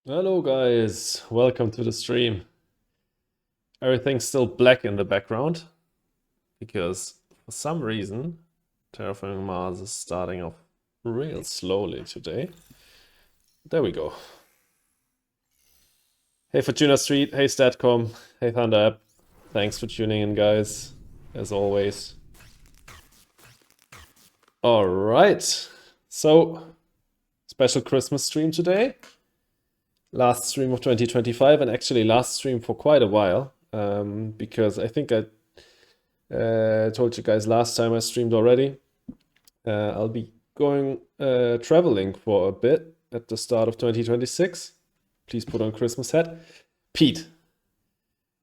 Hello guys, welcome to the stream. Everything's still black in the background because for some reason Terraforming Mars is starting off real slowly today. There we go. Hey Fortuna Street, hey Statcom, hey Thunder App. Thanks for tuning in guys, as always. Alright, so special Christmas stream today. Last stream of 2025 and actually last stream for quite a while. Because I think I told you guys last time I streamed already. I'll be going traveling for a bit at the start of 2026. Please put on Christmas hat. Pete,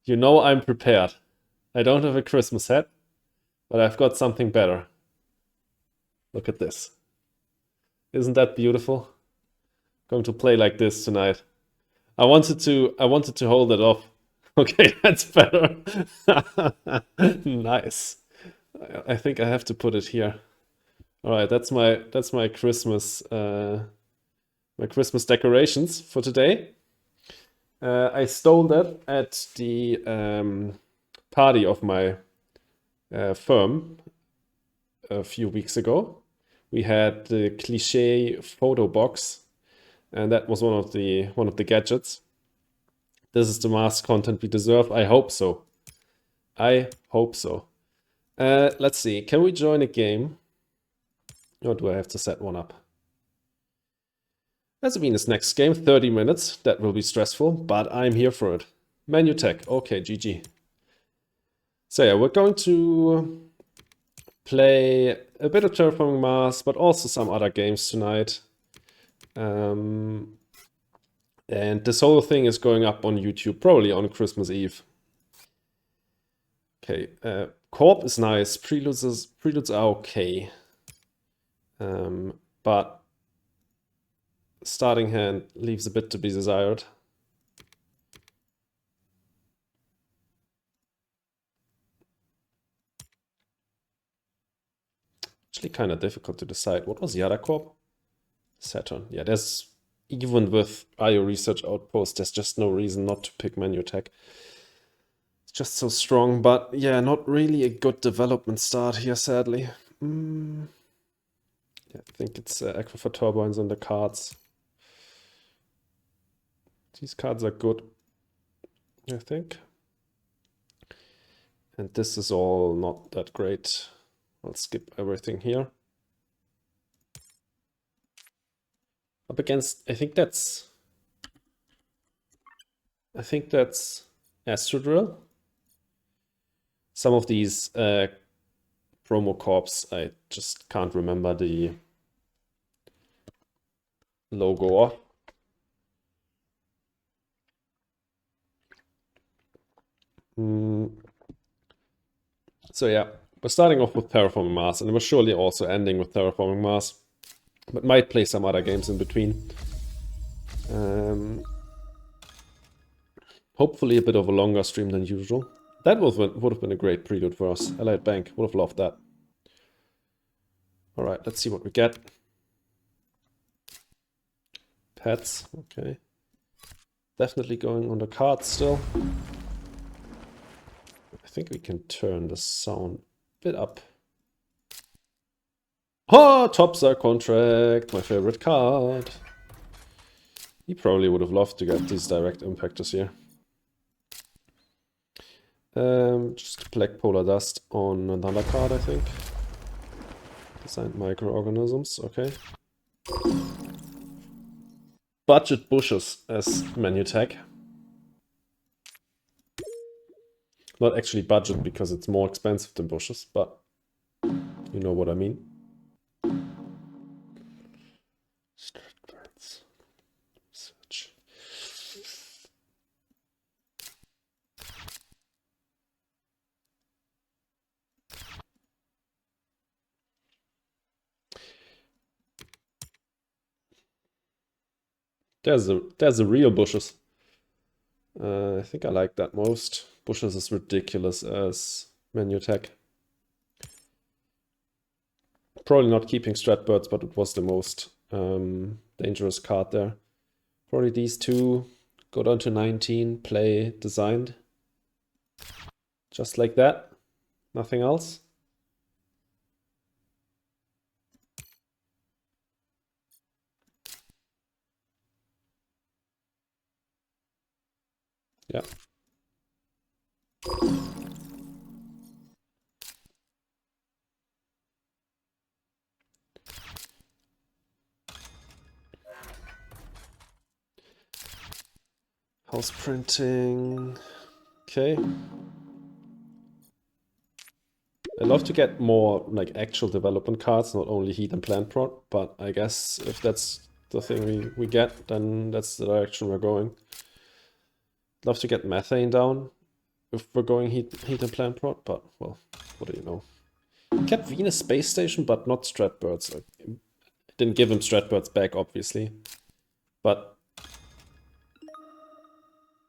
you know I'm prepared. I don't have a Christmas hat, but I've got something better. Look at this. Isn't that beautiful? Going to play like this tonight. I wanted to hold it off. Okay, that's better. Nice. I think I have to put it here. All right, that's my Christmas my Christmas decorations for today. I stole that at the party of my firm a few weeks ago. We had the cliche photo box, and that was one of the gadgets. This is the mask content we deserve. I hope so. I hope so. Let's see. Can we join a game? Or do I have to set one up? That's Venus next game, 30 minutes. That will be stressful, but I'm here for it. Menu tech. Okay, GG. So yeah, we're going to play a bit of Terraforming Mars, but also some other games tonight. And this whole thing is going up on YouTube, probably on Christmas Eve. Okay, Corp is nice. Preludes are okay. But starting hand leaves a bit to be desired. Actually kind of difficult to decide. What was the other corp? Saturn. Yeah, there's, even with IO Research Outpost, there's just no reason not to pick Menu Tech. It's just so strong, but yeah, not really a good development start here, sadly. Yeah, I think it's Aquifer Turbines on the cards. These cards are good, I think. And this is all not that great. I'll skip everything here. Up against, I think that's Astrodrill. Some of these promo corps, I just can't remember the logo of. So yeah, we're starting off with Terraforming Mars, and we're surely also ending with Terraforming Mars, but might play some other games in between. Hopefully a bit of a longer stream than usual. That would have been a great prelude for us. Allied Bank, would have loved that. All right, let's see what we get. Pets, okay. Definitely going on the cards still. I think we can turn the sound a bit up. Oh, Topstar Contract, my favorite card. He probably would have loved to get these direct impactors here. Just Black Polar Dust on another card, I think. Designed microorganisms, okay. Budget bushes as menu tag. Not actually budget because it's more expensive than bushes, but you know what I mean. Search. There's the real bushes. I think I like that most. Bushes is ridiculous as menu tag. Probably not keeping Stratbirds, but it was the most dangerous card there. Probably these two go down to 19, play designed. Just like that. Nothing else. Yeah. House printing. Okay. I'd love to get more like actual development cards, not only heat and plant prot, but I guess if that's the thing we get, then that's the direction we're going. Love to get methane down if we're going heat and plant prot, but well, what do you know? Kept Venus space station, but not Stratbirds. I didn't give him Stratbirds back, obviously. But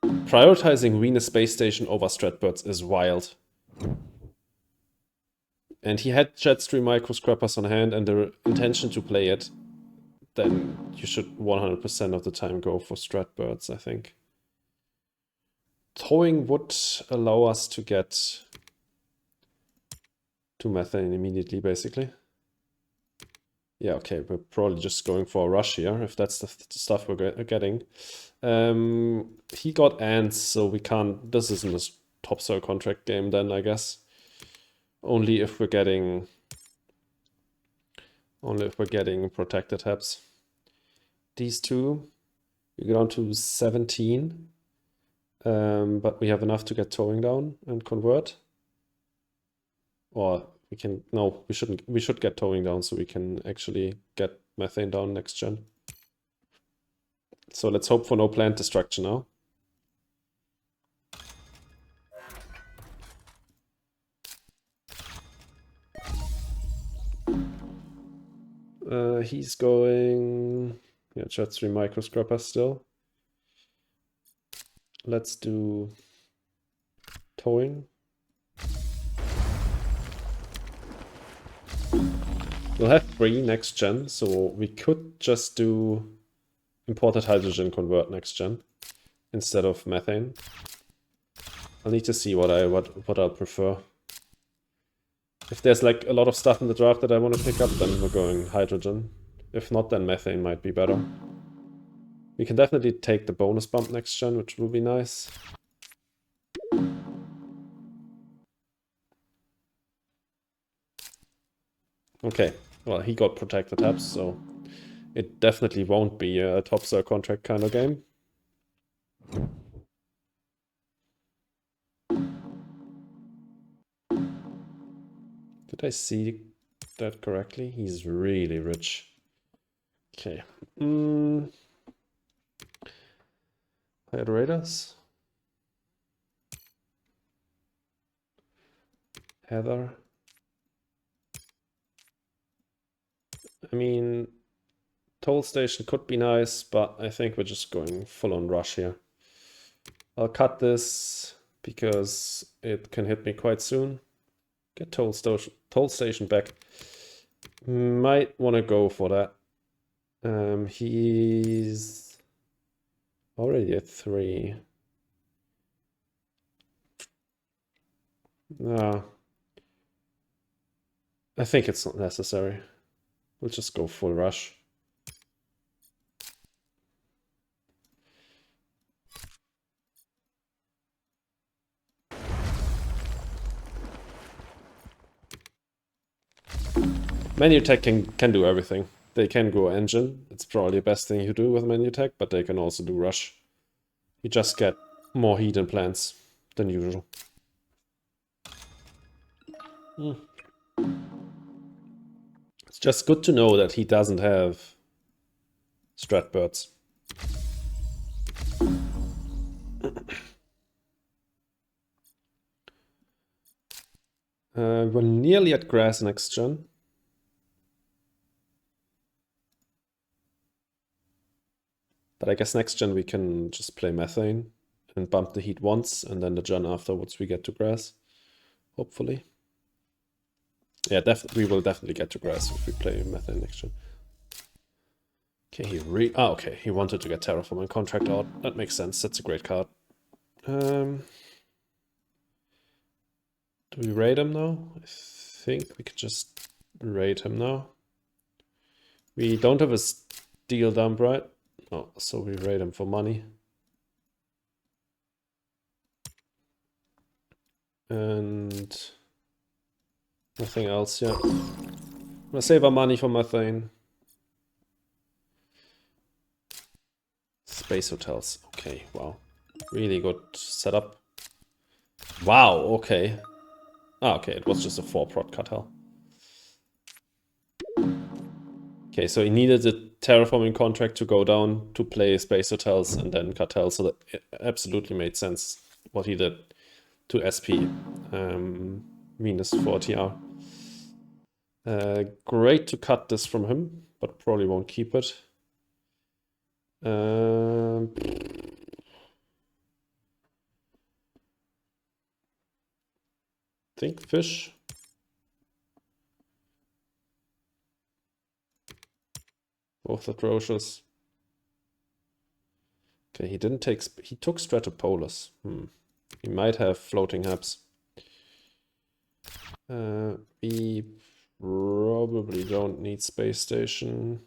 prioritizing Venus space station over Stratbirds is wild. And he had Jetstream Microscrappers on hand and the intention to play it, then you should 100% of the time go for Stratbirds, I think. Towing would allow us to get to methane immediately, basically. Yeah, okay, we're probably just going for a rush here, if that's the stuff we're getting. He got ants, so we can't... This isn't a top soil contract game then, I guess. Only if we're getting protected habs. These two, we go down to 17. But we have enough to get towing down and convert. Or we can, no, we shouldn't, we should get towing down so we can actually get methane down next gen. So let's hope for no plant destruction now. He's going, yeah, Jetstream Microscrapper still. Let's do towing. We'll have 3 next gen, so we could just do imported hydrogen convert next gen instead of methane. I'll need to see what I'll prefer. If there's like a lot of stuff in the draft that I want to pick up, then we're going hydrogen. If not, then methane might be better. We can definitely take the bonus bump next gen, which will be nice. Okay, well, he got protected tabs, so it definitely won't be a topsoil contract kind of game. Did I see that correctly? He's really rich. Okay. Hydratus. Heather. I mean, toll station could be nice, but I think we're just going full on rush here. I'll cut this because it can hit me quite soon. Get toll station back. Might want to go for that. He's already at 3. I think it's not necessary. We'll just go full rush. Manutech can do everything. They can go engine. It's probably the best thing you do with Manutech, but they can also do rush. You just get more heat and plants than usual. It's just good to know that he doesn't have Stratbirds. We're nearly at grass next gen. But I guess next gen we can just play methane and bump the heat once, and then the gen afterwards we get to grass. Hopefully. Yeah, we will definitely get to grass if we play methane next gen. Okay, he wanted to get Terraforming Contract out. That makes sense. That's a great card. Do we raid him now? I think we could just raid him now. We don't have a steel dump, right? No, so we raid him for money. And nothing else yet. I'm gonna save our money for methane. Space hotels. Okay, wow. Really good setup. Wow, okay. Ah, okay, it was just a 4-prot cartel. Okay, so he needed a terraforming contract to go down to play space hotels and then cartel, so that it absolutely made sense what he did to SP. Minus 40R. Great to cut this from him, but probably won't keep it. Think fish. Both atrocious. Okay, he didn't take... He took Stratopolus. He might have floating hubs. We probably don't need space station.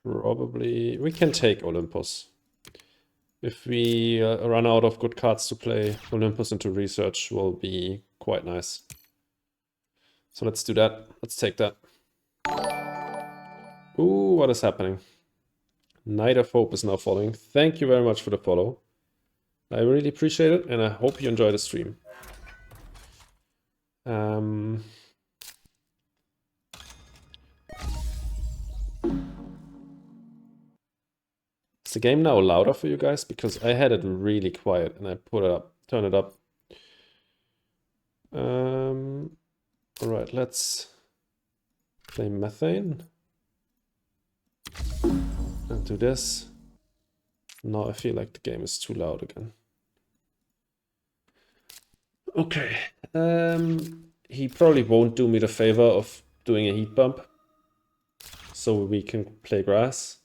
Probably... We can take Olympus. If we run out of good cards to play, Olympus into research will be quite nice. So let's do that. Let's take that. Ooh, what is happening? Knight of Hope is now following. Thank you very much for the follow. I really appreciate it, and I hope you enjoy the stream. Is the game now louder for you guys? Because I had it really quiet and I put it up, turn it up. Alright, let's play methane. And do this. Now I feel like the game is too loud again. Okay. He probably won't do me the favor of doing a heat bump. So we can play grass.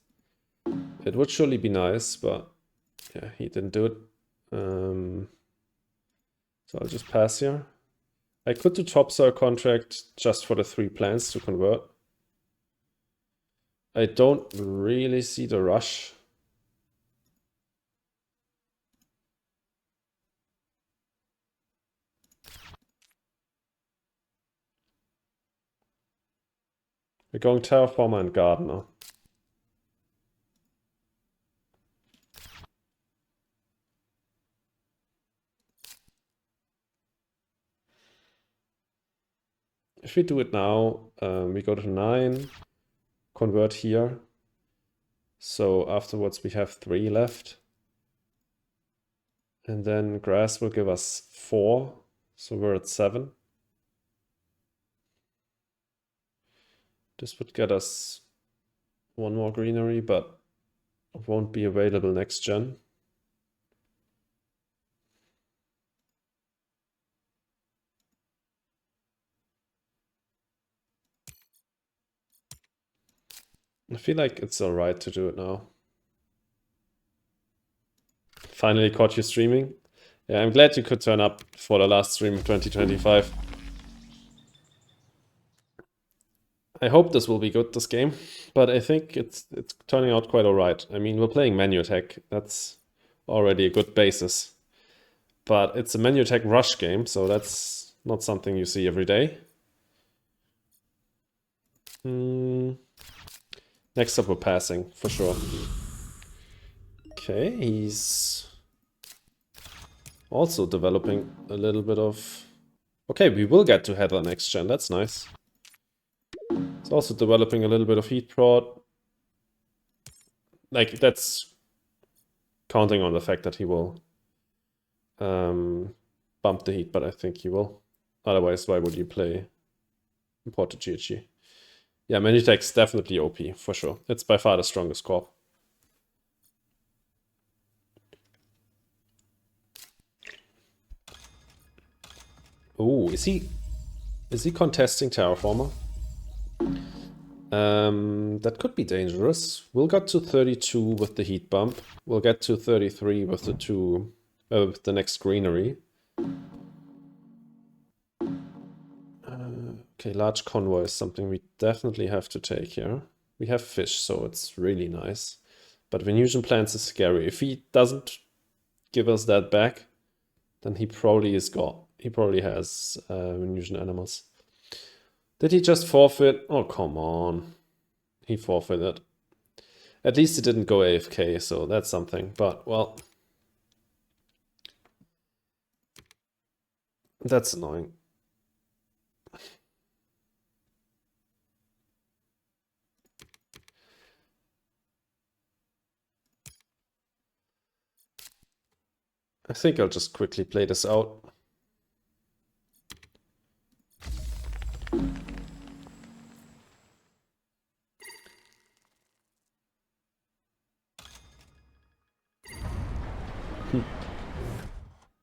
It would surely be nice, but yeah, he didn't do it. So I'll just pass here. I could do topsoil contract just for the 3 plants to convert. I don't really see the rush. We're going Terraformer and Gardener. If we do it now, we go to 9, convert here. So afterwards we have 3 left. And then grass will give us 4, so we're at 7. This would get us 1 more greenery, but it won't be available next gen. I feel like it's alright to do it now. Finally caught you streaming. Yeah, I'm glad you could turn up for the last stream of 2025. I hope this will be good, this game, but I think it's turning out quite alright. I mean, we're playing menu attack. That's already a good basis. But it's a menu attack rush game, so that's not something you see every day. Next up, we're passing, for sure. Okay, he's also developing a little bit of... Okay, we will get to Heather next gen, that's nice. He's also developing a little bit of heat prod. Like, that's counting on the fact that he will bump the heat, but I think he will. Otherwise, why would you play imported GHG? Yeah, Manutech's definitely OP, for sure. It's by far the strongest corp. Oh, is he contesting Terraformer? That could be dangerous. We'll get to 32 with the heat bump. We'll get to 33 with with the next greenery. Okay, large convoy is something we definitely have to take here. We have fish, so it's really nice. But Venusian plants is scary. If he doesn't give us that back, then he probably is gone. He probably has Venusian animals. Did he just forfeit? Oh, come on. He forfeited. At least he didn't go AFK, so that's something. But, well, that's annoying. I think I'll just quickly play this out.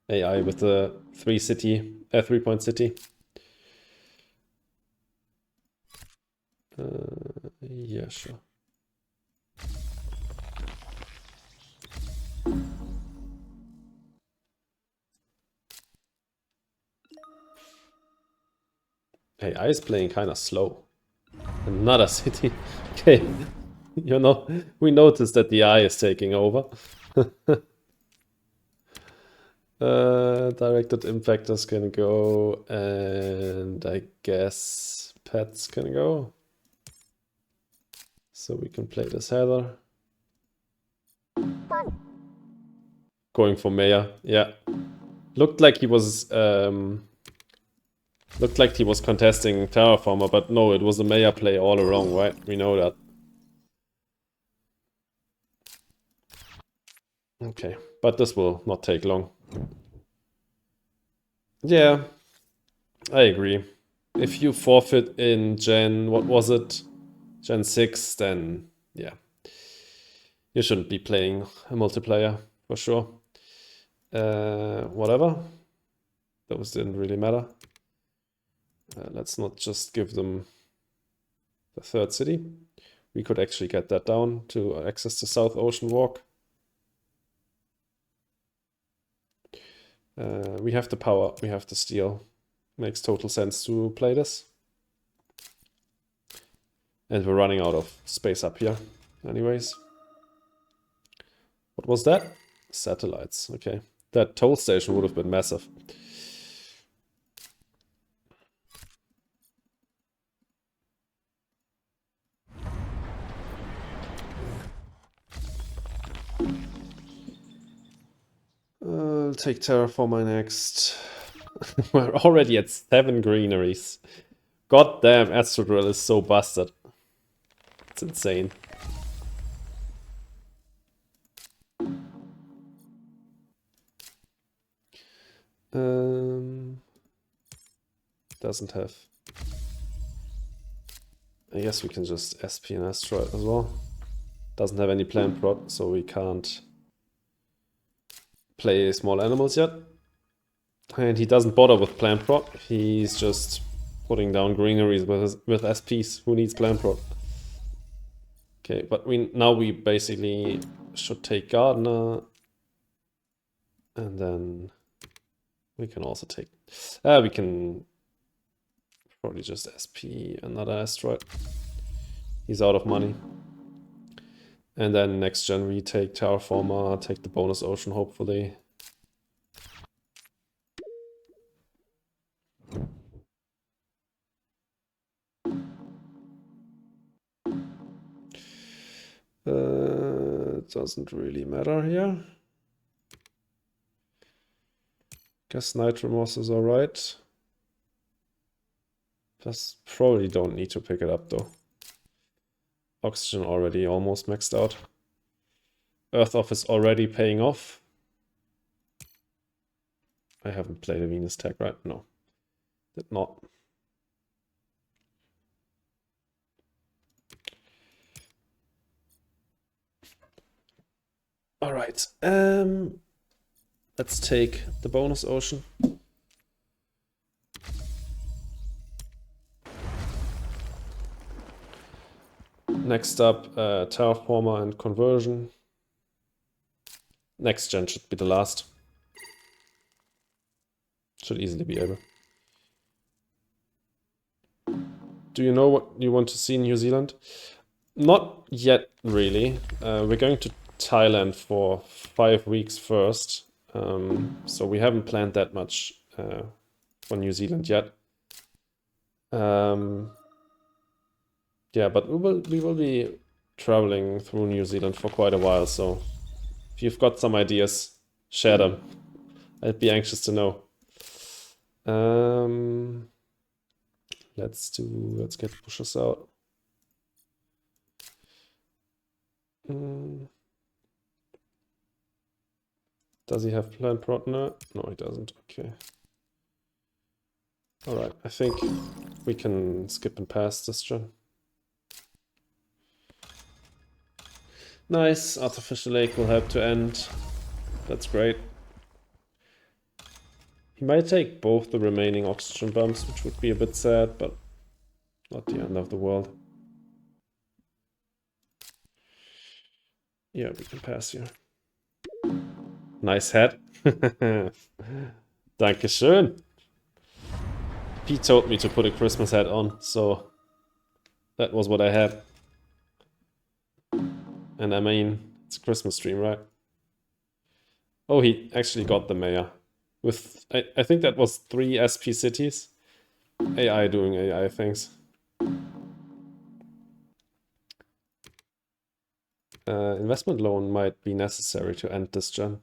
AI with the 3-point city. Yeah, sure. AI is playing kind of slow. Another city. Okay, you know, we noticed that the eye is taking over. Directed impactors can go, and I guess pets can go. So we can play this heather. Going for mayor, yeah. Looked like he was contesting Terraformer, but no, it was a mayor play all along, right? We know that. Okay, but this will not take long. Yeah, I agree. If you forfeit in Gen, what was it? Gen 6, then yeah. You shouldn't be playing a multiplayer, for sure. Whatever. Those didn't really matter. Let's not just give them the third city. We could actually get that down to access the South Ocean Walk. We have the power, we have the steel. Makes total sense to play this. And we're running out of space up here anyways. What was that? Satellites, okay. That toll station would have been massive. I'll take Terraforming next. We're already at 7 greeneries. Goddamn, Astrodrill is so busted. It's insane. Doesn't have. I guess we can just SP an asteroid as well. Doesn't have any plant prot, so we can't play small animals yet. And he doesn't bother with plant prot. He's just putting down greeneries with SPs. Who needs plant prot? Okay, but now we basically should take Gardener. And then we can also take... we can probably just SP another asteroid. He's out of money. And then next gen we take Terraformer, take the bonus ocean hopefully. Doesn't really matter here. Guess Nitromoss is alright. Just probably don't need to pick it up though. Oxygen already almost maxed out. Earth off is already paying off. I haven't played a Venus tag, right? No, did not. All right, let's take the bonus ocean. Next up, Terraformer and conversion. Next gen should be the last. Should easily be able. Do you know what you want to see in New Zealand? Not yet, really. We're going to Thailand for 5 weeks first. So we haven't planned that much for New Zealand yet. Yeah, but we will be traveling through New Zealand for quite a while, so if you've got some ideas, share them. I'd be anxious to know. Let's get pushes out. Does he have plan prod? No, he doesn't. Okay. Alright, I think we can skip and pass this gen. Nice, artificial lake will help to end. That's great. He might take both the remaining oxygen bumps, which would be a bit sad, but not the end of the world. Yeah, we can pass here. Nice head. Dankeschön. Pete told me to put a Christmas hat on, so that was what I had. And I mean, it's a Christmas stream, right? Oh, he actually got the mayor. With, I think that was 3 SP cities. AI doing AI things. Investment loan might be necessary to end this gen.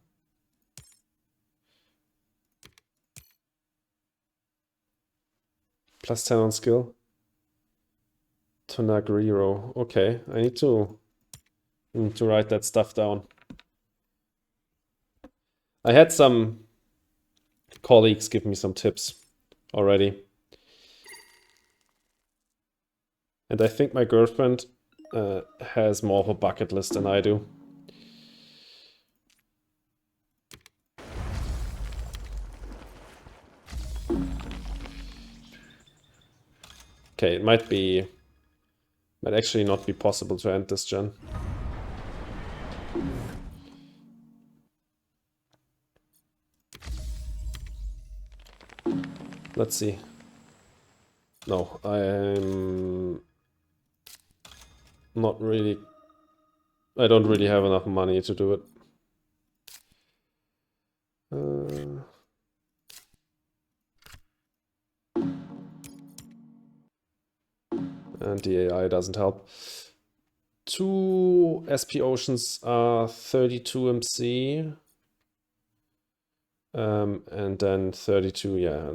Plus 10 on skill. To Nagriro. Okay, I need to write that stuff down. I had some colleagues give me some tips already. And I think my girlfriend has more of a bucket list than I do. Okay, it might actually not be possible to end this gen. Let's see. No, I'm not really... I don't really have enough money to do it. And the AI doesn't help. 2 SP Oceans are 32 MC. And then 32, yeah,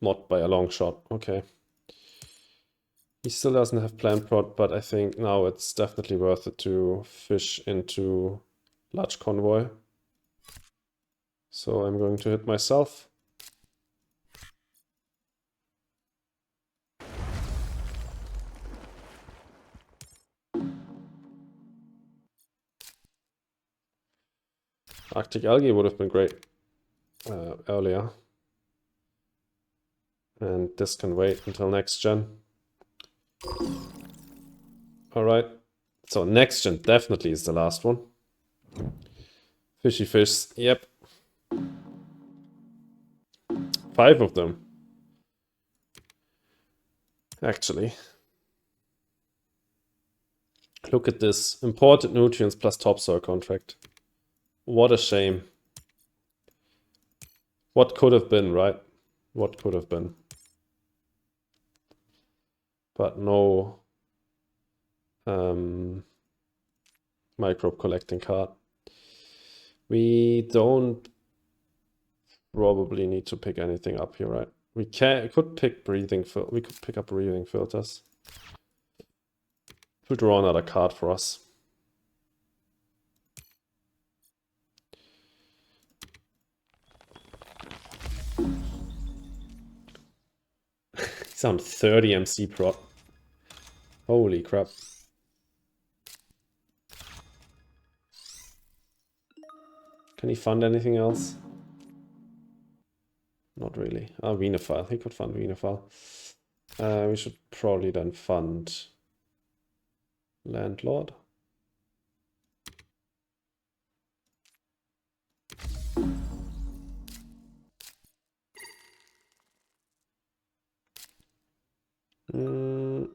not by a long shot. Okay. He still doesn't have plan prod, but I think now it's definitely worth it to fish into large convoy. So I'm going to hit myself. Arctic algae would have been great earlier. And this can wait until next gen. Alright. So next gen definitely is the last one. Fishy fish, yep. 5 of them. Actually. Look at this. Imported nutrients plus topsoil contract. What a shame. What could have been, right? What could have been. But no microbe collecting card. We don't probably need to pick anything up here, right? We could pick breathing we could pick up breathing filters. To draw another card for us. He's on 30 MC prod. Holy crap. Can he fund anything else? Not really. Ah, Venafile. He could fund Venafile. We should probably then fund Landlord. Mm.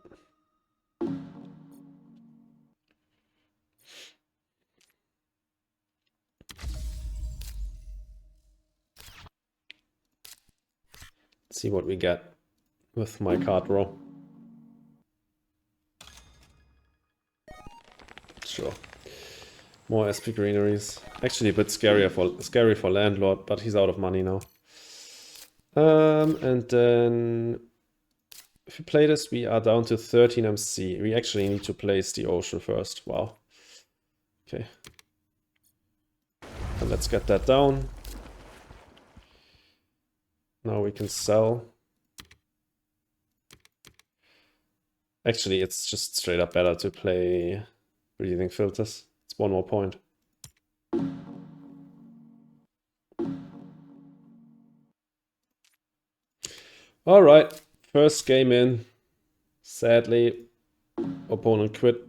Let's see what we get with my card draw. Sure. More SP greeneries. Actually a bit scary for Landlord, but he's out of money now. And then if we play this, we are down to 13 MC. We actually need to place the ocean first. Wow. Okay. And let's get that down. Now we can sell. Actually, it's just straight up better to play breathing filters. It's one more point. All right, first game in. Sadly, opponent quit.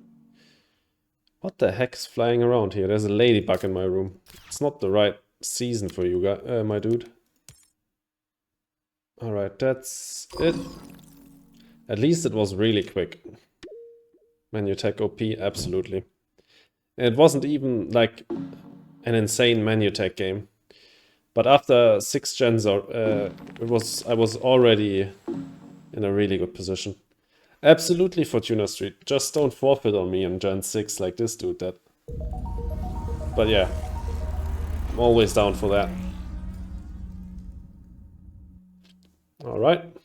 What the heck's flying around here? There's a ladybug in my room. It's not the right season for you guys, my dude. All right, that's it. At least it was really quick. Menu tech OP, absolutely. And it wasn't even like an insane menu tech game. But after 6 gens, I was already in a really good position. Absolutely, Fortuna Street. Just don't forfeit on me in Gen 6 like this dude did. But yeah, I'm always down for that. Alright.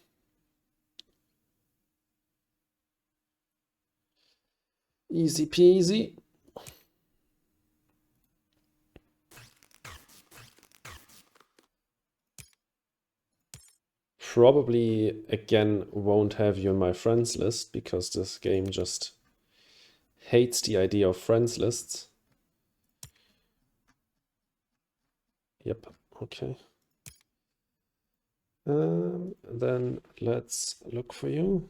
Easy peasy. Probably, again, won't have you in my friends list, because this game just hates the idea of friends lists. Yep, okay. Then let's look for you.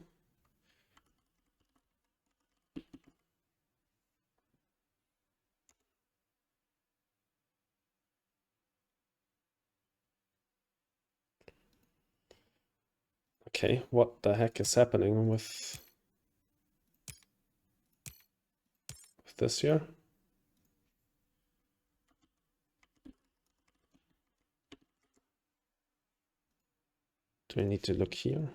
Okay, what the heck is happening with this here? Do I need to look here?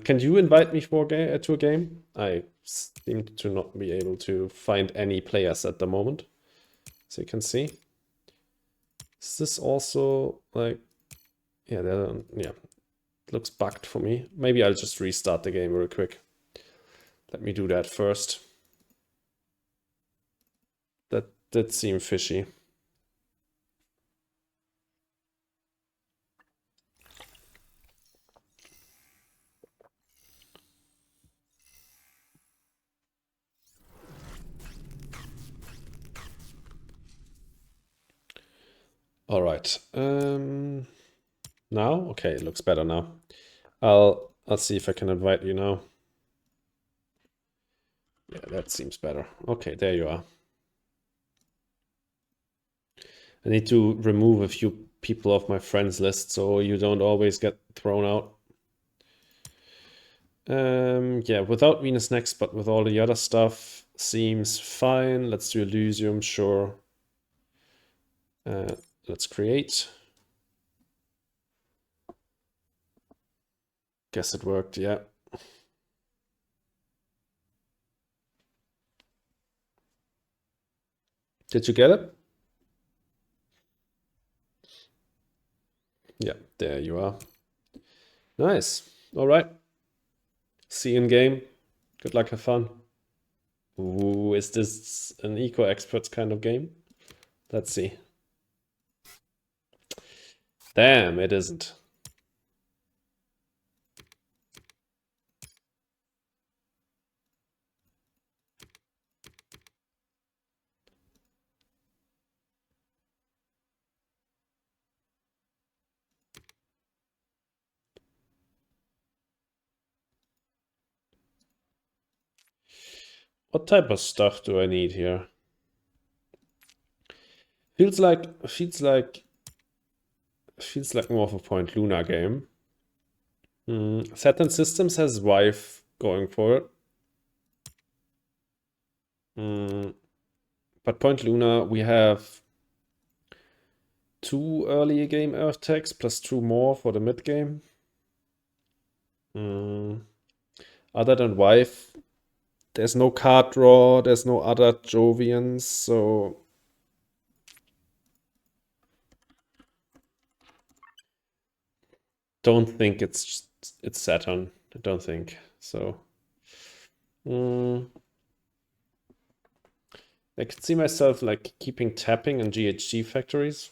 Can you invite me for to a game? I seem to not be able to find any players at the moment, as you can see. Is this also like, yeah, yeah, looks bugged for me. Maybe I'll just restart the game real quick. Let me do that first. That did seem fishy. All right. Now, okay, it looks better now. I'll see if I can invite you now. Yeah, that seems better. Okay, there you are. I need to remove a few people off my friends list so you don't always get thrown out. Yeah, without Venus next, but with all the other stuff, seems fine. Let's do Elysium, sure. Let's create. Guess it worked, yeah. Did you get it? Yeah, there you are. Nice. All right. See you in game. Good luck, have fun. Ooh, is this an eco experts kind of game? Let's see. Damn, it isn't. What type of stuff do I need here? Feels like more of a Point Luna game. Saturn Systems has Vive going for it. But Point Luna, we have 2 early game Earth techs plus 2 more for the mid game. Other than Vive, there's no card draw, there's no other Jovians, so don't think it's Saturn. I don't think so. I could see myself like keeping tapping in GHG factories.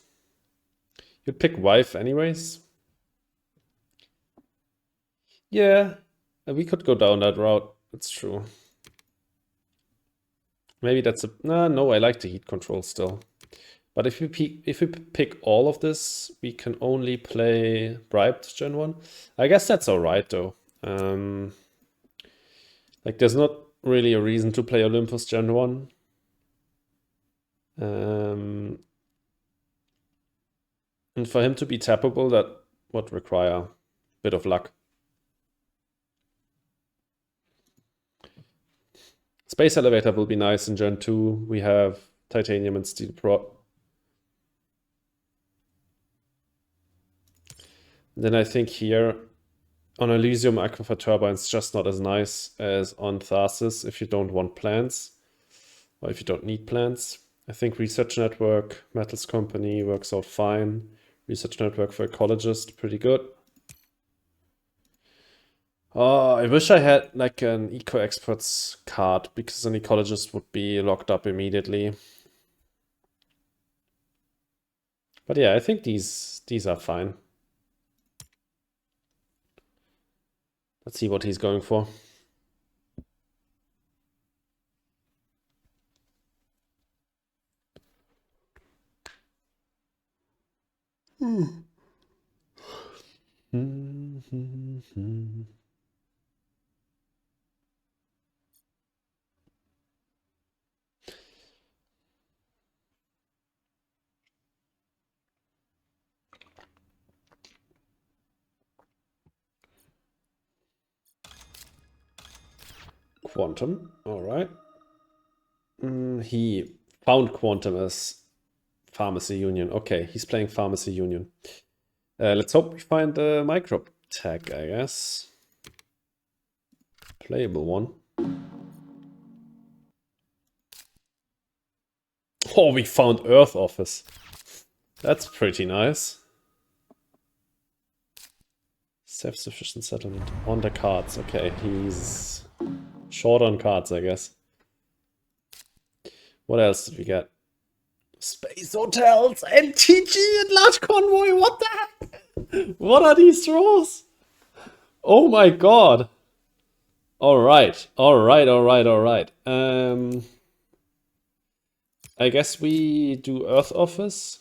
You'd pick Vive anyways. Yeah, we could go down that route. That's true. Maybe that's a... No, I like the heat control still. But if we pick all of this, we can only play Bribed Gen 1. I guess that's alright though. Like there's not really a reason to play Olympus Gen 1. And for him to be tappable, that would require a bit of luck. Space Elevator will be nice in Gen 2. We have Titanium and Steel Pro. Then I think here on Elysium, Aquifer Turbine's just not as nice as on Tharsis if you don't want plants or if you don't need plants. I think Research Network, Metals Company works out fine. Research Network for Ecologist, pretty good. Oh, I wish I had like an Eco Experts card because an Ecologist would be locked up immediately. But yeah, I think these are fine. Let's see what he's going for. Quantum, all right. He found Quantum as Pharmacy Union. Okay, he's playing Pharmacy Union. Let's hope we find the micro tag, I guess. Playable one. Oh, we found Earth Office. That's pretty nice. Self-sufficient settlement on the cards. Okay, he's short on cards, I guess. What else did we get? Space hotels, LTG and large convoy. What the heck? What are these draws? Oh my god. All right. I guess we do Earth Office.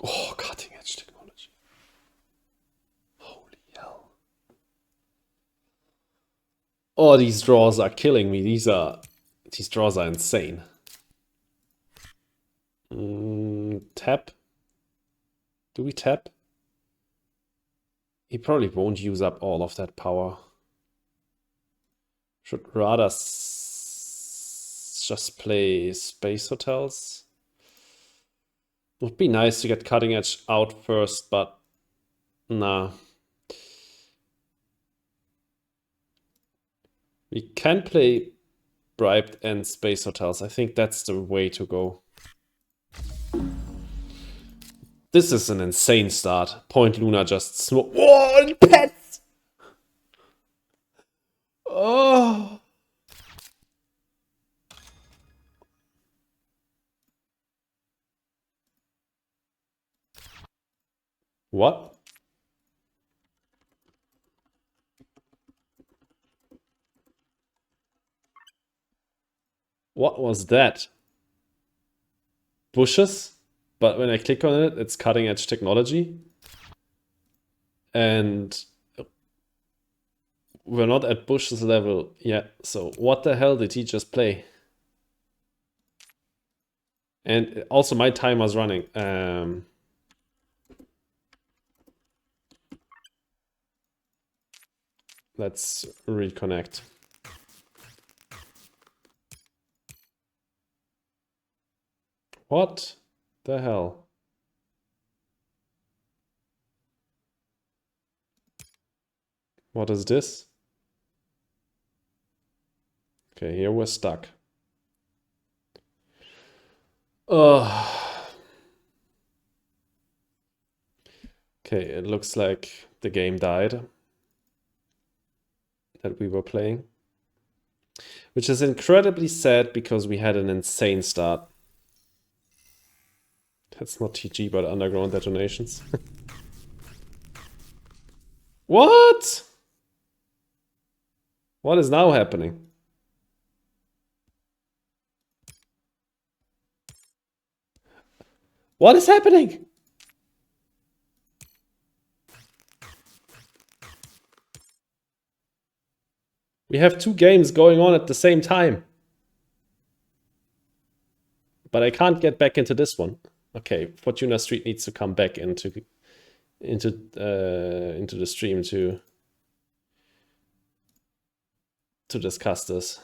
Oh, cutting edge technology. Holy hell. Oh, these draws are killing me. These draws are insane. Tap. Do we tap? He probably won't use up all of that power. Should rather just play Space Hotels. Would be nice to get Cutting Edge out first, but nah. We can play Bribed and Space Hotels. I think that's the way to go. This is an insane start. Point Luna just smoke. Whoa, and pets! Oh. What? What was that? Bushes? But when I click on it, it's cutting edge technology. And we're not at Bush's level yet. So what the hell did he just play? And also my timer's running. Let's reconnect. What the hell? What is this? Okay, here we're stuck. Okay, it looks like the game died that we were playing. Which is incredibly sad because we had an insane start. That's not TG, but underground detonations. What? What is now happening? What is happening? We have two games going on at the same time. But I can't get back into this one. Okay, Fortuna Street needs to come back into the stream to discuss this.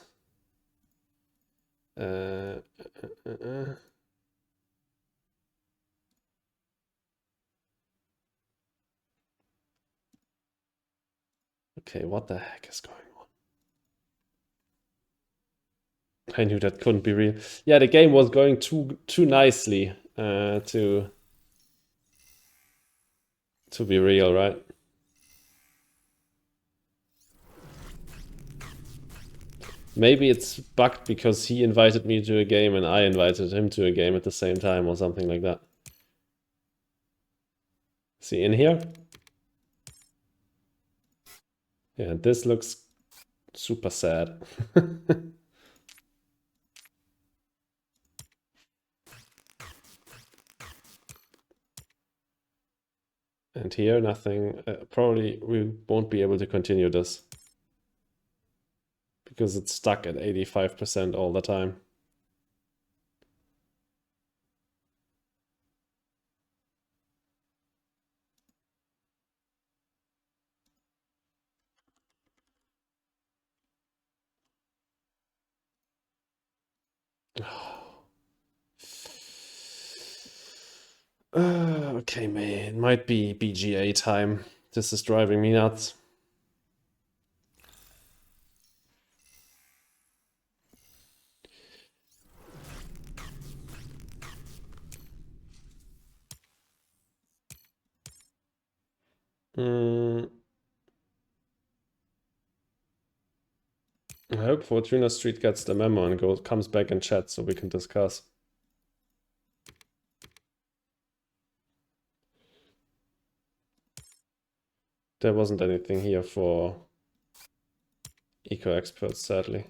Okay, what the heck is going on? I knew that couldn't be real. Yeah, the game was going too nicely to be real, right? Maybe it's bugged because he invited me to a game and I invited him to a game at the same time or something like that. See in here? Yeah, this looks super sad. And here, nothing. Probably we won't be able to continue this. Because it's stuck at 85% all the time. Okay, man, it might be BGA time. This is driving me nuts. I hope Fortuna Street gets the memo and comes back in chat so we can discuss. There wasn't anything here for eco-experts, sadly.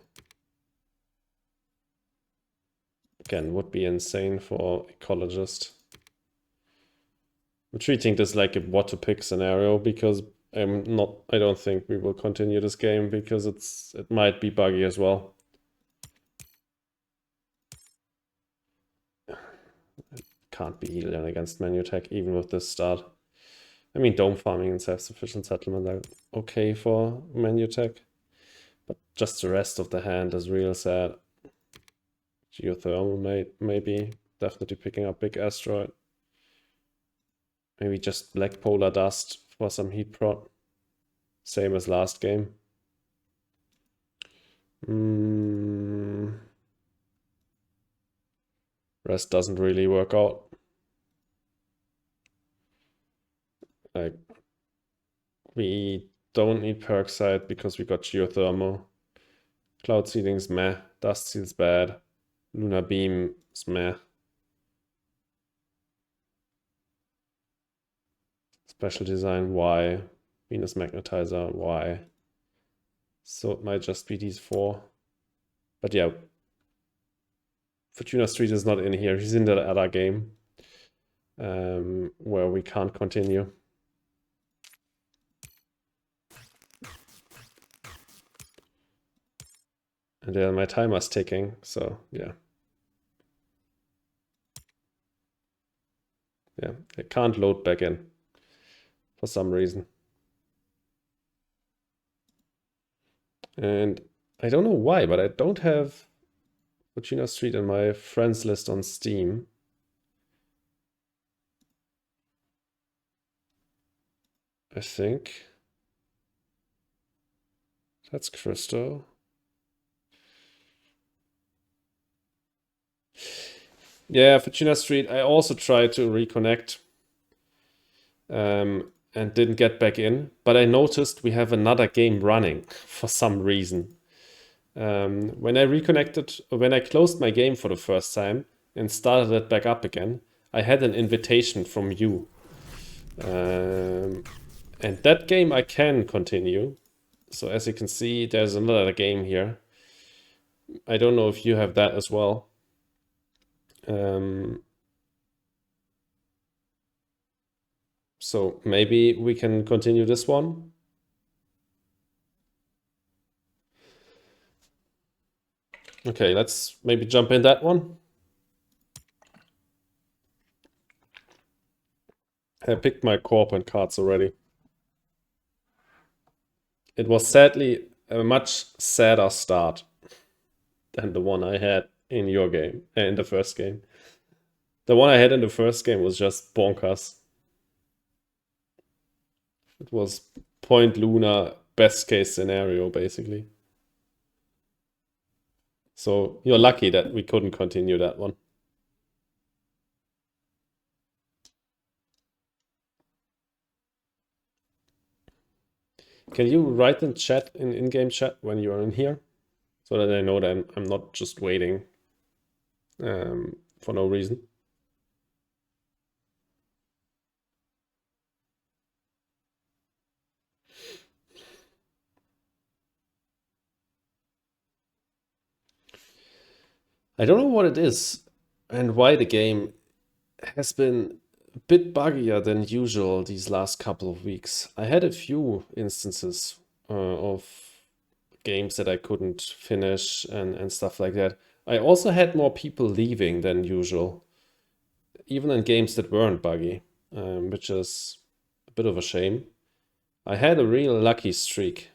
Again, would be insane for ecologist. I'm treating this like a what to pick scenario because I don't think we will continue this game because it might be buggy as well. It can't be healing against menu tech even with this start. I mean, dome farming and self-sufficient settlement are okay for menu tech, but just the rest of the hand is real sad. Geothermal maybe definitely picking up big asteroid. Maybe just black polar dust for some heat prod. Same as last game. Rest doesn't really work out. Like, we don't need Perkside because we got geothermal. Cloud seeding's meh. Dust seal's bad. Lunar beam is meh. Special design, why? Venus magnetizer, why? So it might just be these four. But yeah, Fortuna Street is not in here. He's in the other game where we can't continue. And then my timer's ticking, so yeah. Yeah, it can't load back in for some reason. And I don't know why, but I don't have Fortuna Street in my friends list on Steam. I think. That's Crystal. Yeah, Fortuna Street, I also tried to reconnect and didn't get back in. But I noticed we have another game running for some reason. When I closed my game for the first time and started it back up again, I had an invitation from you. And that game I can continue. So as you can see, there's another game here. I don't know if you have that as well. So maybe we can continue this one. Okay, let's maybe jump in that one. I picked my corporate cards already. It was sadly a much sadder start than the one I had in your game, in the first game. The one I had in the first game was just bonkers. It was Point Luna, best case scenario, basically. So you're lucky that we couldn't continue that one. Can you write in chat, in in-game chat, when you are in here? So that I know that I'm not just waiting for no reason. I don't know what it is and why the game has been a bit buggier than usual these last couple of weeks. I had a few instances of games that I couldn't finish and stuff like that. I also had more people leaving than usual, even in games that weren't buggy, which is a bit of a shame. I had a real lucky streak.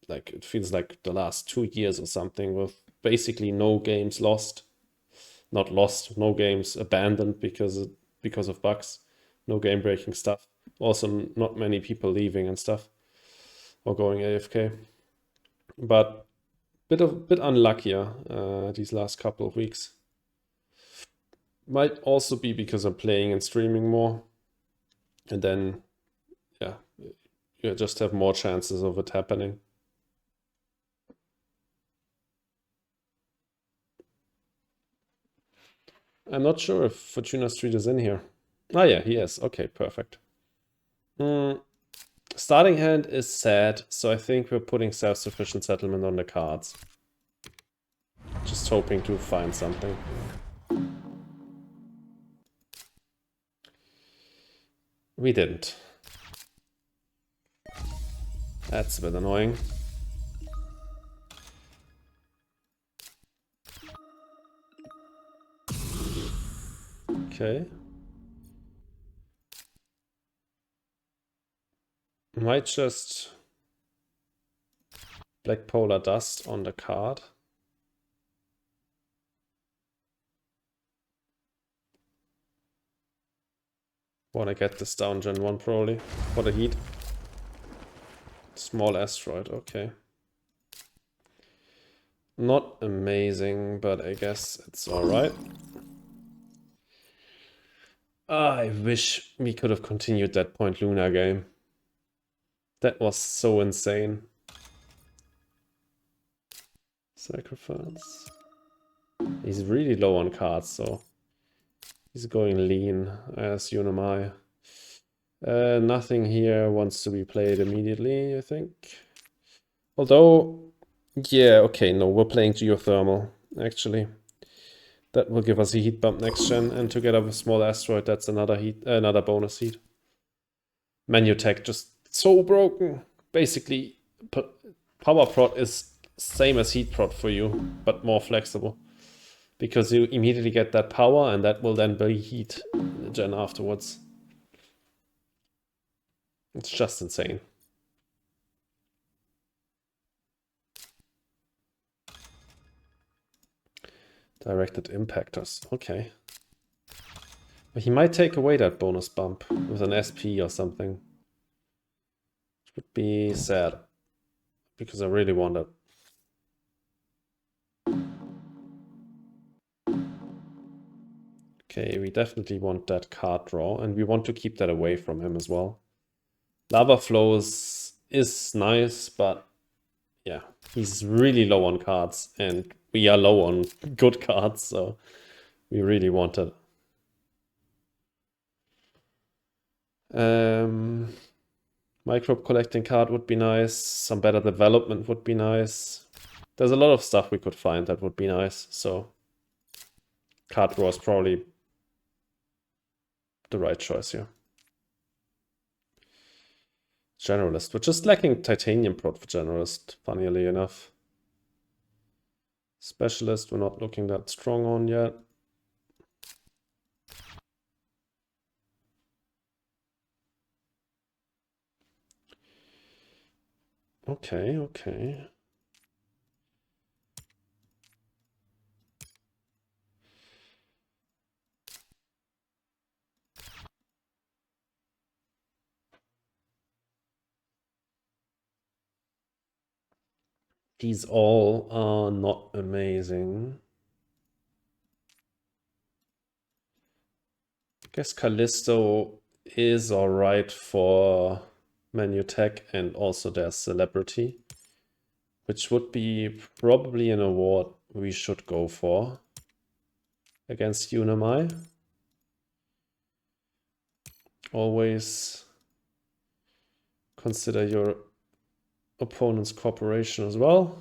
Like it feels like the last 2 years or something, with basically no games lost. Not lost, no games abandoned because of bugs, no game breaking stuff. Also, not many people leaving and stuff or going AFK. But bit unluckier these last couple of weeks. Might also be because I'm playing and streaming more, and then yeah, you just have more chances of it happening. I'm not sure if Fortuna Street is in here. Oh yeah, he is. Okay, perfect. Starting hand is sad, so I think we're putting self-sufficient settlement on the cards. Just hoping to find something. We didn't. That's a bit annoying. Okay. Might just Black Polar Dust on the card. Wanna get this down Gen 1 probably for the heat. Small asteroid, okay. Not amazing, but I guess it's alright. I wish we could have continued that Point Luna game. That was so insane. Sacrifice. He's really low on cards, so he's going lean, as you know my. Nothing here wants to be played immediately, I think. Although, yeah, okay, no, we're playing geothermal, actually. That will give us a heat bump next gen, and to get up a small asteroid, that's another bonus heat. Manutech just so broken. Basically, power prot is same as Heat Prod for you, but more flexible. Because you immediately get that power, and that will then be heat gen afterwards. It's just insane. Directed impactors, okay. But he might take away that bonus bump with an SP or something. Which would be sad, because I really want it. Okay, we definitely want that card draw, and we want to keep that away from him as well. Lava Flows is nice, but yeah, he's really low on cards, and we are low on good cards, so we really want it. Microbe collecting card would be nice. Some better development would be nice. There's a lot of stuff we could find that would be nice, so card draw is probably the right choice here. Generalist. We're just lacking Titanium Prot for Generalist, funnily enough. Specialist, we're not looking that strong on yet. Okay, okay. These all are not amazing. I guess Callisto is alright for menu tech, and also there's Celebrity, which would be probably an award we should go for against Unimai. Always consider your opponent's cooperation as well.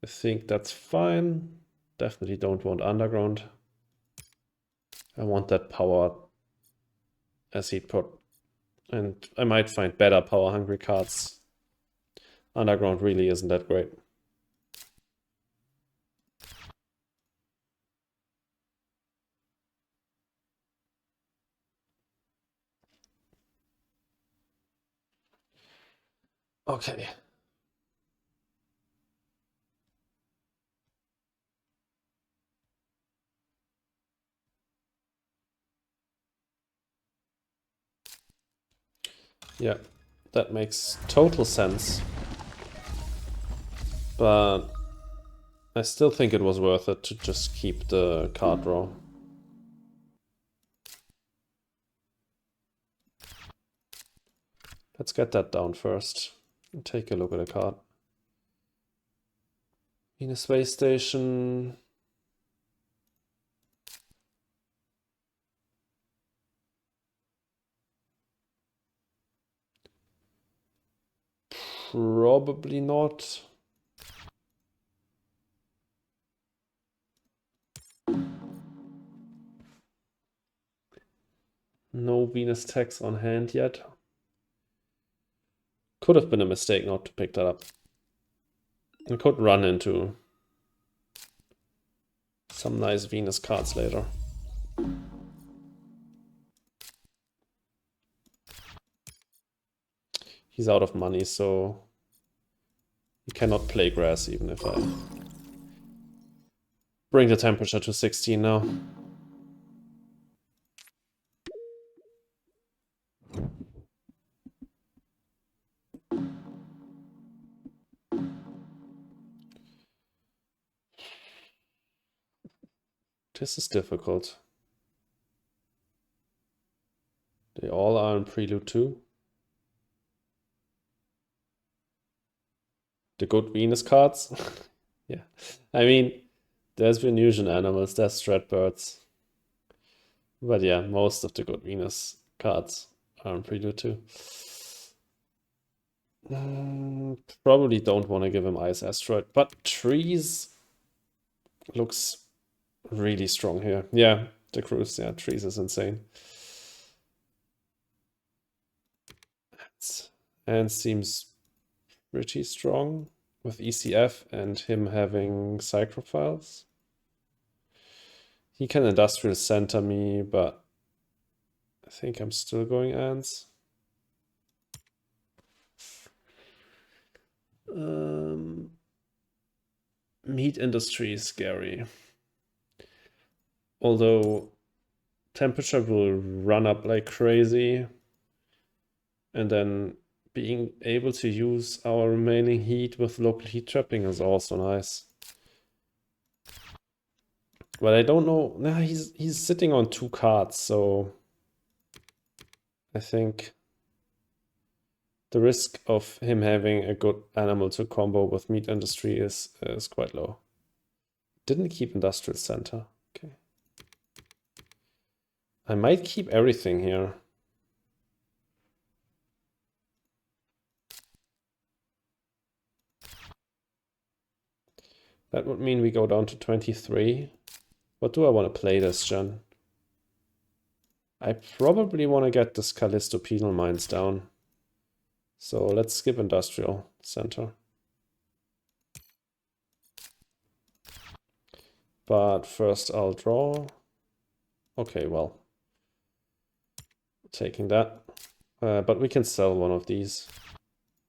I think that's fine. Definitely don't want Underground. I want that power as Heat Prot. And I might find better power hungry cards. Underground really isn't that great. Okay. Yeah, that makes total sense. But I still think it was worth it to just keep the card draw. Let's get that down first and take a look at the card. Venus Space Station. Probably not. No Venus tax on hand yet. Could have been a mistake not to pick that up. I could run into some nice Venus cards later. He's out of money, so he cannot play grass even if I bring the temperature to 16 now. This is difficult. They all are in Prelude 2. The good Venus cards. Yeah. I mean, there's Venusian animals, there's Stratbirds. But yeah, most of the good Venus cards are in Prelude 2. Probably don't want to give him Ice Asteroid, but Trees looks really strong here. Yeah, the Cruise, yeah, Trees is insane. And seems pretty strong. with ECF and him having psychrophiles. He can industrial center me, but I think I'm still going ants. Meat industry is scary. Although temperature will run up like crazy. And then being able to use our remaining heat with local heat trapping is also nice. But I don't know. Nah, he's sitting on 2 cards, so I think the risk of him having a good animal to combo with meat industry is quite low. Didn't keep industrial center. Okay. I might keep everything here. That would mean we go down to 23. What do I want to play this gen? I probably want to get this Callisto penal mines down. So let's skip industrial center. But first I'll draw. Okay, well. Taking that. But we can sell one of these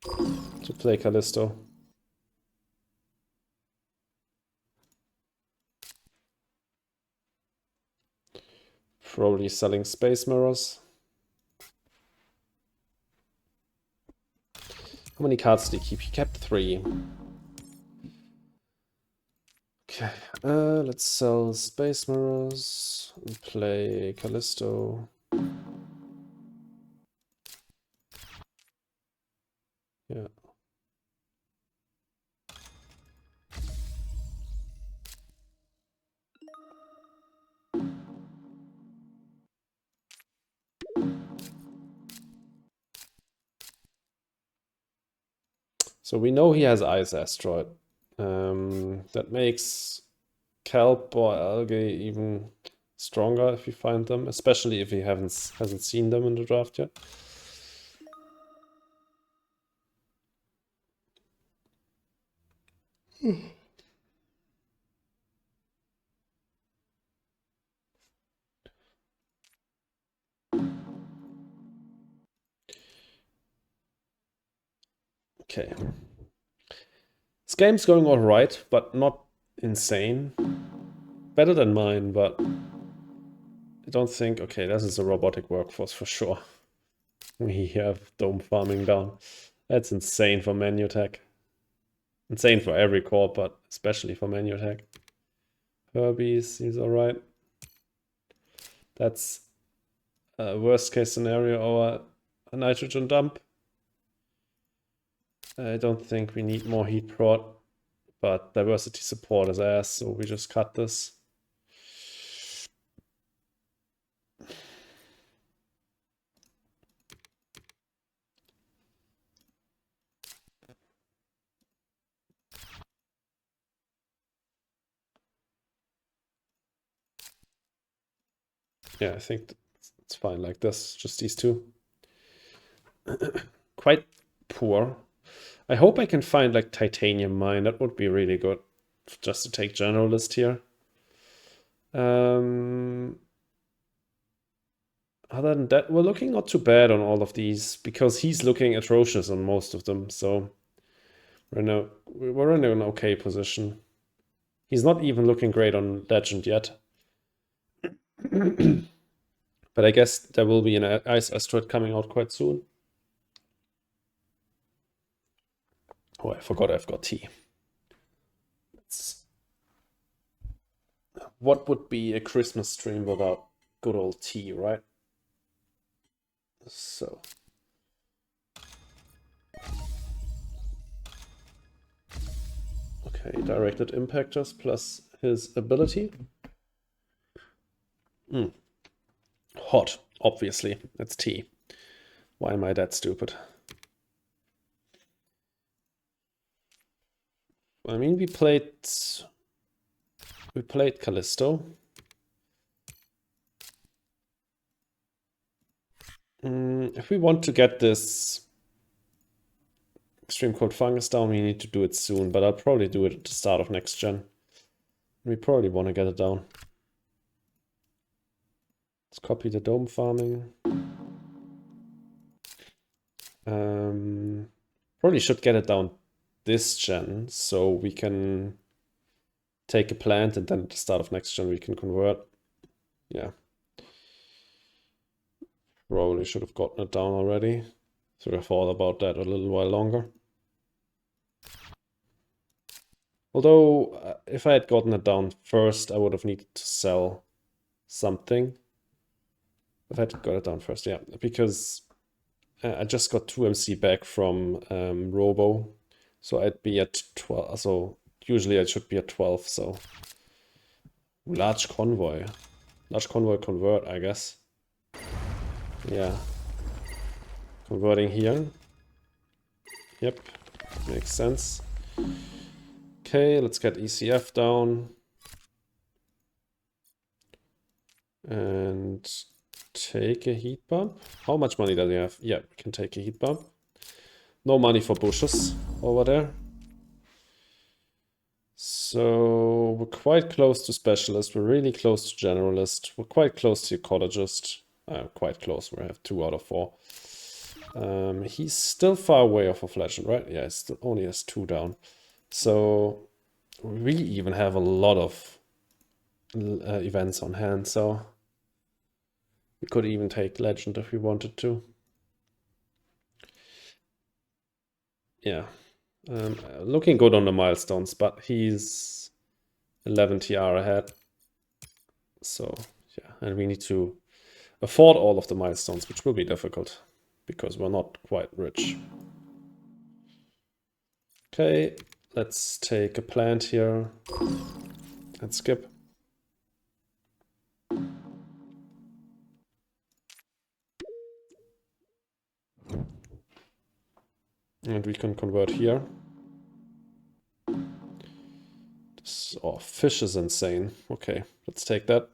to play Callisto. Probably selling space mirrors. How many cards did he keep? He kept 3. Okay, let's sell space mirrors and play Callisto. Yeah. So we know he has Ice Asteroid. That makes kelp or algae even stronger if you find them, especially if he hasn't seen them in the draft yet. Okay. This game's going all right, but not insane. Better than mine, but I don't think... Okay, this is a robotic workforce for sure. We have dome farming down. That's insane for Manutech. Insane for every core, but especially for Manutech. Herbies, he's alright. That's a worst case scenario or a nitrogen dump. I don't think we need more heat prod, but diversity support is ass, so we just cut this. Yeah, I think it's fine like this, just these two. Quite poor. I hope I can find like titanium mine, that would be really good. Just to take generalist here. Other than that, we're looking not too bad on all of these, because he's looking atrocious on most of them, so we're in an okay position. He's not even looking great on Legend yet. But I guess there will be an Ice Asteroid coming out quite soon. Oh, I forgot I've got tea. What would be a Christmas stream without good old tea, right? So. Okay, directed impactors plus his ability. Hot, obviously. That's tea. Why am I that stupid? I mean, we played Callisto. If we want to get this Extreme Cold Fungus down. We need to do it soon, but I'll probably do it at the start of next gen. We probably want to get it down. Let's copy the dome farming. Probably should get it down this gen, so we can take a plant and then at the start of next gen we can convert. Yeah. Probably should have gotten it down already. So I thought about that a little while longer. Although, if I had gotten it down first, I would have needed to sell something. If I had got it down first, yeah. Because I just got 2 MC back from Robo. So I'd be at 12. So usually I should be at 12, so... Large convoy. Large convoy convert, I guess. Yeah. Converting here. Yep. Makes sense. Okay, let's get ECF down. And take a heat bump. How much money does he have? Yeah, we can take a heat bump. No money for bushes over there. So we're quite close to specialist. We're really close to generalist. We're quite close to ecologist. Quite close. We have 2 out of 4. He's still far away off of legend, right? Yeah, he still only has 2 down. So we even have a lot of events on hand. So we could even take legend if we wanted to. Yeah. Looking good on the milestones, but he's 11 TR ahead. So, yeah, and we need to afford all of the milestones, which will be difficult because we're not quite rich. Okay, let's take a plant here and skip. And we can convert here. This fish is insane. Okay, let's take that.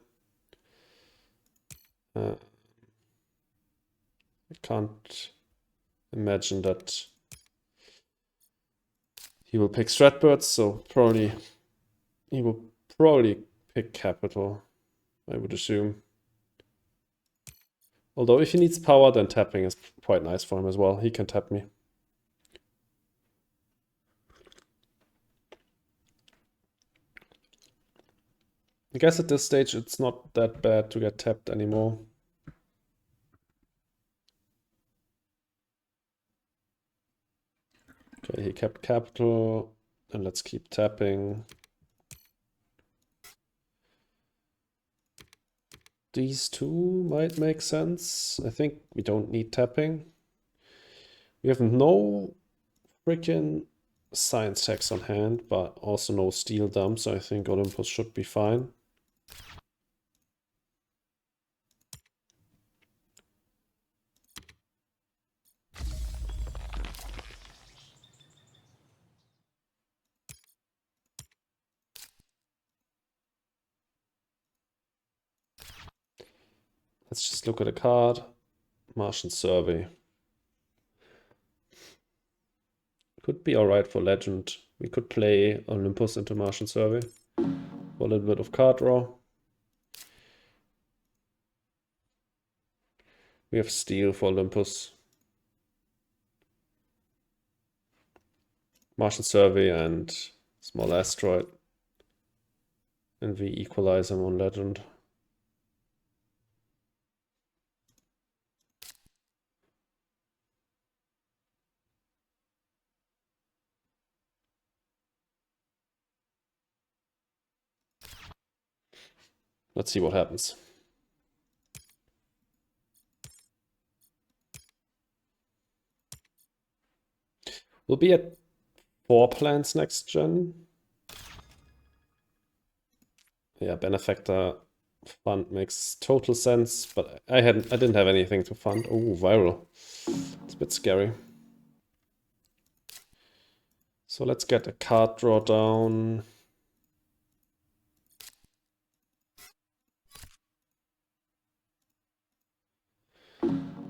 I can't imagine that he will pick Stratbirds, so probably he will pick Capital, I would assume. Although if he needs power, then tapping is quite nice for him as well. He can tap me. I guess at this stage it's not that bad to get tapped anymore. Okay, he kept capital, and let's keep tapping. These 2 might make sense. I think we don't need tapping. We have no freaking science tax on hand, but also no steel dump, so I think Olympus should be fine. Let's just look at a card. Martian Survey. Could be alright for Legend. We could play Olympus into Martian Survey for a little bit of card draw. We have Steel for Olympus. Martian Survey and Small Asteroid. And we equalize him on Legend. Let's see what happens. We'll be at 4 plants next gen. Yeah, Benefactor fund makes total sense, but I didn't have anything to fund. Oh, viral. It's a bit scary. So let's get a card draw down.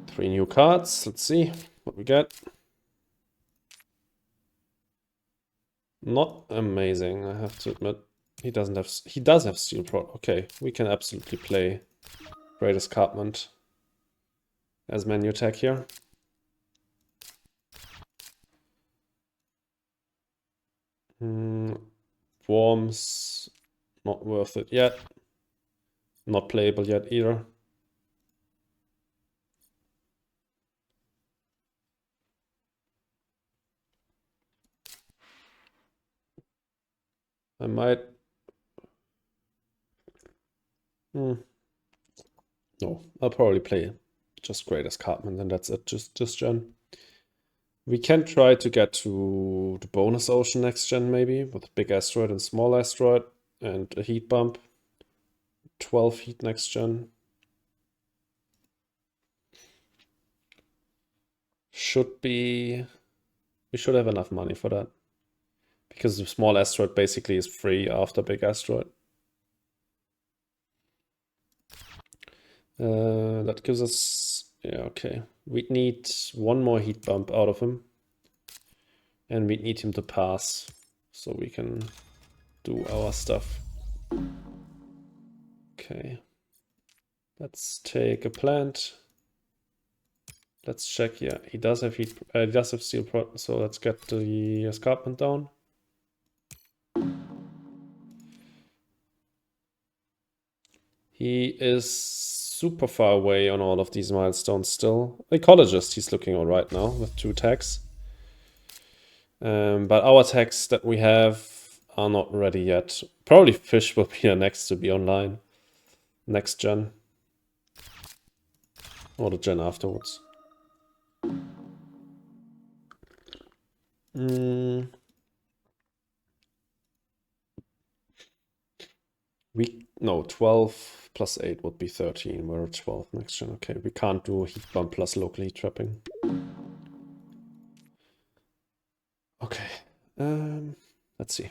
Three new cards. Let's see what we get. Not amazing, I have to admit. He does have Steel Pro. Okay, we can absolutely play Great Escarpment as menu tag here. Worms, not worth it yet. Not playable yet either. I might... No, I'll probably play just Great Escarpment and that's it, just this gen. We can try to get to the bonus ocean next gen maybe, with big asteroid and small asteroid and a heat bump. 12 heat next gen. We should have enough money for that. Because the small asteroid basically is free after big asteroid. That gives us... Yeah, okay. We'd need one more heat bump out of him. And we need him to pass so we can do our stuff. Okay. Let's take a plant. Let's check. Yeah, he does have steel pro, so let's get the escarpment down. He is super far away on all of these milestones still. Ecologist, he's looking all right now with 2 tags. But our tags that we have are not ready yet. Probably fish will be the next to be online. Next gen. Or the gen afterwards. No, 12 plus 8 would be 13. We're at 12 next gen. Okay, we can't do heat bump plus local heat trapping. Okay. Let's see.